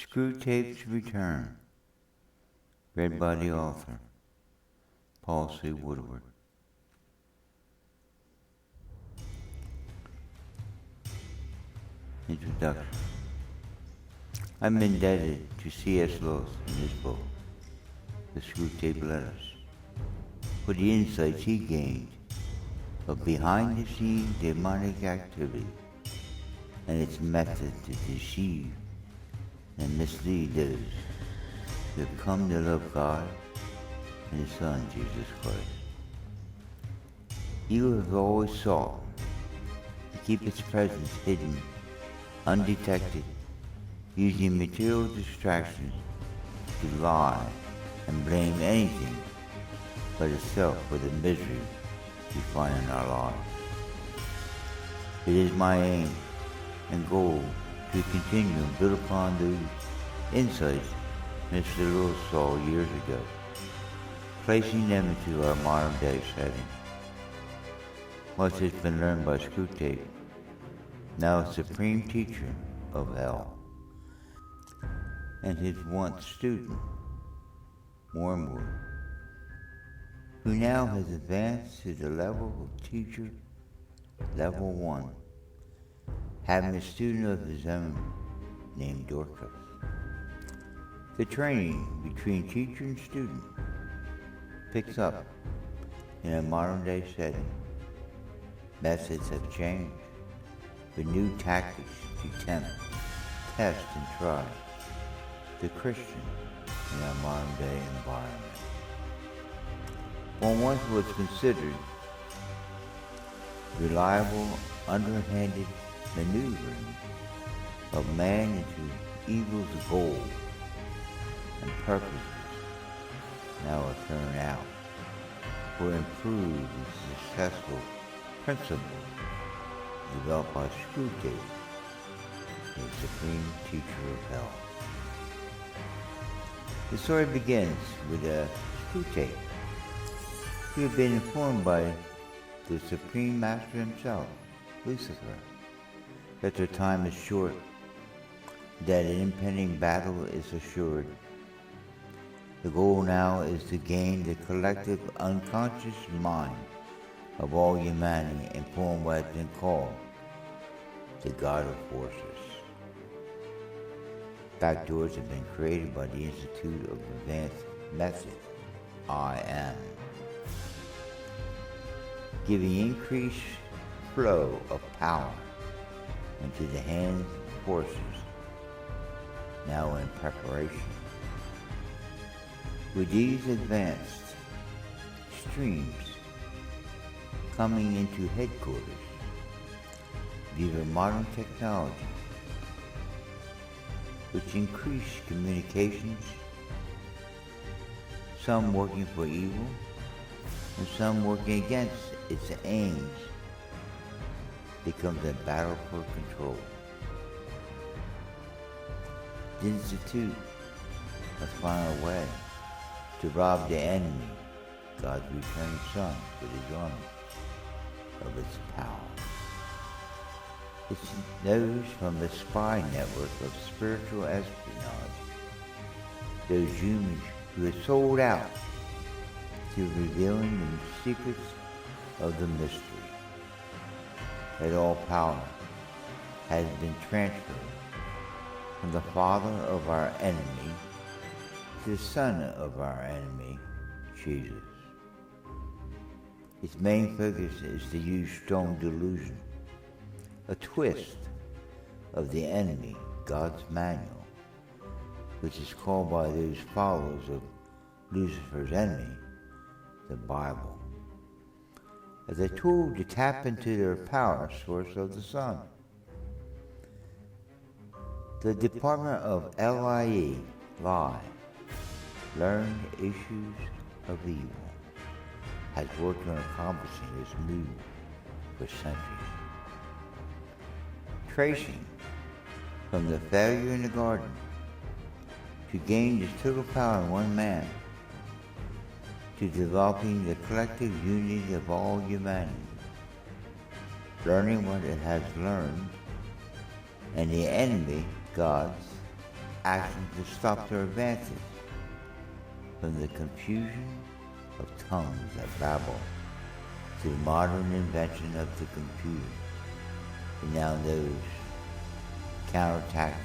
Screwtape'S Return, read by the author, Paul C. Woodward. Introduction. I'm indebted to C.S. Lewis in his book, The Screwtape Letters, for the insights he gained of behind-the-scenes demonic activity and its method to deceive and mislead those who have come to love God and His Son, Jesus Christ. Evil has always sought to keep its presence hidden, undetected, using material distractions to lie and blame anything but itself for the misery we find in our lives. It is my aim and goal to continue and build upon those insights Mr. Lewis saw years ago, placing them into our modern day setting. Much has been learned by Screwtape, now a supreme teacher of hell, and his once student, Wormwood, who now has advanced to the level of teacher, level 1, having a student of his own named Dorcas. The training between teacher and student picks up in a modern day setting. Methods have changed with new tactics to tempt, test, and try the Christian in our modern day environment. One once was considered reliable, underhanded maneuvering of man into evil's goal and purposes now are turned out for improved and successful principles developed by Screwtape, the supreme teacher of hell. The story begins with a Screwtape who had been informed by the supreme master himself, Lucifer, that their time is short, that an impending battle is assured. The goal now is to gain the collective unconscious mind of all humanity and form what has been called the God of Forces. Backdoors have been created by the Institute of Advanced Methods, IM, giving increased flow of power into the hands of forces now in preparation. With these advanced streams coming into headquarters, these are modern technologies which increase communications, some working for evil and some working against its aims, becomes a battle for control. The Institute must find a way to rob the enemy, God's returning Son, with his army, of its power. It knows from the spy network of spiritual espionage those humans who have sold out to revealing the secrets of the mystery, that all power has been transferred from the father of our enemy to the son of our enemy, Jesus. Its main focus is to use strong delusion, a twist of the enemy, God's manual, which is called by those followers of Lucifer's enemy, the Bible, as a tool to tap into their power source of the Son. The Department of LIE, Learned Issues of Evil, has worked on accomplishing this move for centuries. Tracing from the failure in the garden to gain the total power in one man, to developing the collective unity of all humanity, learning what it has learned, and the enemy, God's actions to stop their advances. From the confusion of tongues that babble to the modern invention of the computer, he now knows counter-tactics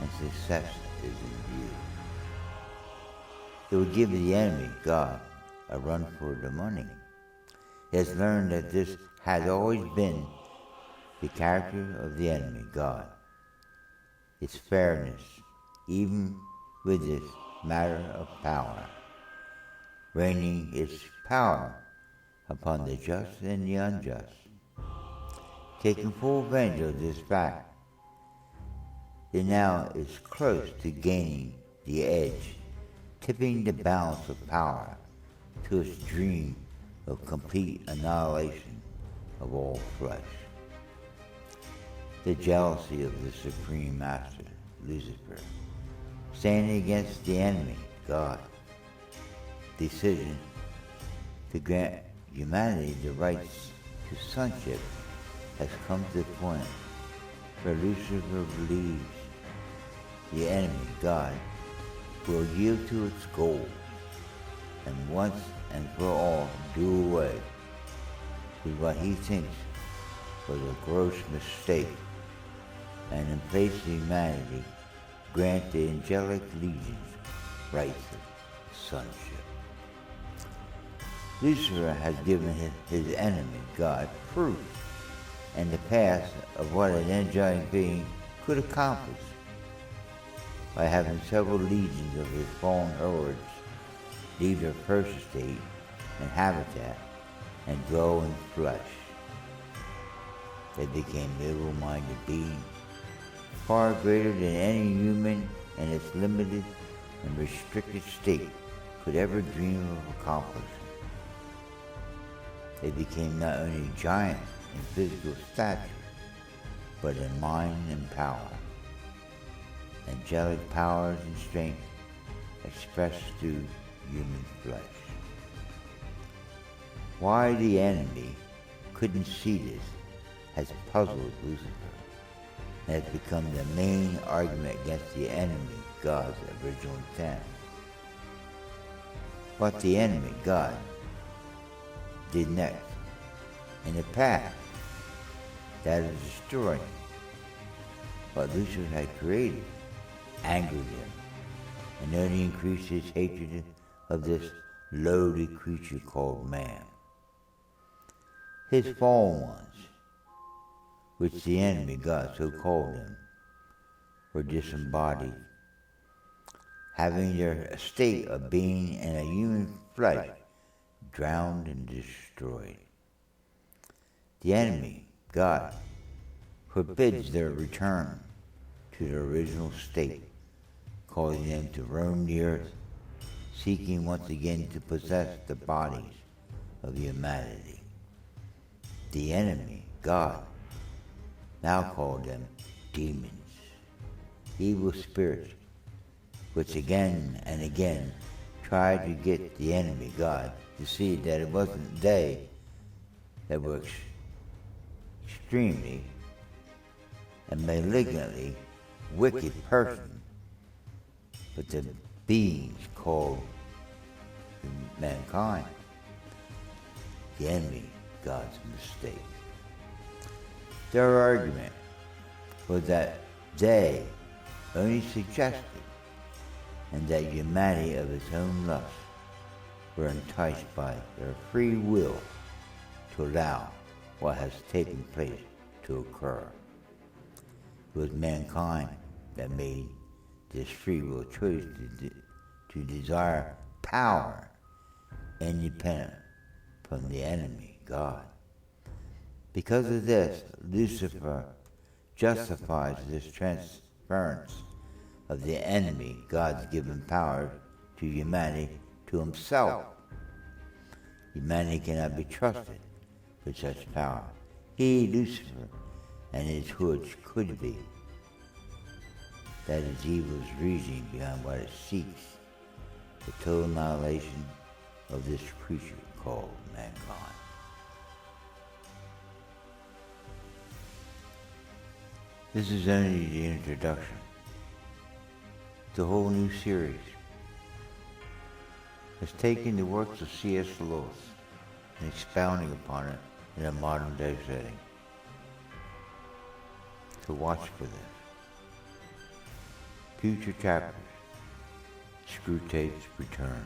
and success is in view. He will give the enemy, God, a run for the money. He has learned that this has always been the character of the enemy, God. Its fairness, even with this matter of power, raining its power upon the just and the unjust. Taking full advantage of this fact, it now is close to gaining the edge, tipping the balance of power to its dream of complete annihilation of all flesh. The jealousy of the Supreme Master, Lucifer, standing against the enemy, God. Decision to grant humanity the rights to sonship has come to the point where Lucifer believes the enemy, God, will yield to its goals and once and for all do away with what he thinks was a gross mistake, and in place of humanity grant the angelic legions rights of sonship. Lucifer has given his enemy, God, proof and the past of what an angelic being could accomplish by having several legions of his fallen hordes leave their first estate and habitat and dwell in flesh. They became evil-minded beings, far greater than any human in its limited and restricted state could ever dream of accomplishing. They became not only giants in physical stature, but in mind and power. Angelic powers and strength expressed through human flesh. Why the enemy couldn't see this has puzzled Lucifer and has become the main argument against the enemy, God's original intent. What the enemy, God, did next in the past, that is destroying what Lucifer had created, angered him, and only increased his hatred of this lowly creature called man. His fallen ones, which the enemy, God, so called them, were disembodied, having their state of being in a human flesh drowned and destroyed. The enemy, God, forbids their return to their original state, causing them to roam the earth, seeking once again to possess the bodies of humanity. The enemy, God, now called them demons, evil spirits, which again and again tried to get the enemy, God, to see that it wasn't they that were extremely and malignantly wicked person, but the beings called mankind. The enemy, God's mistake. Their argument was that they only suggested, and that humanity of its own lust were enticed by their free will to allow what has taken place to occur. It was mankind that made this free will choice to desire power independent from the enemy, God. Because of this, Lucifer justifies this transference of the enemy, God's given power to humanity, to himself. Humanity cannot be trusted with such power. He, Lucifer, and his hoods could be. That is evil's reasoning behind what it seeks, the total annihilation of this creature called mankind. This is only the introduction The whole new series has taken the works of C.S. Lewis and expounding upon it in a modern day setting. So watch for this. Future chapters. Screwtape'S return.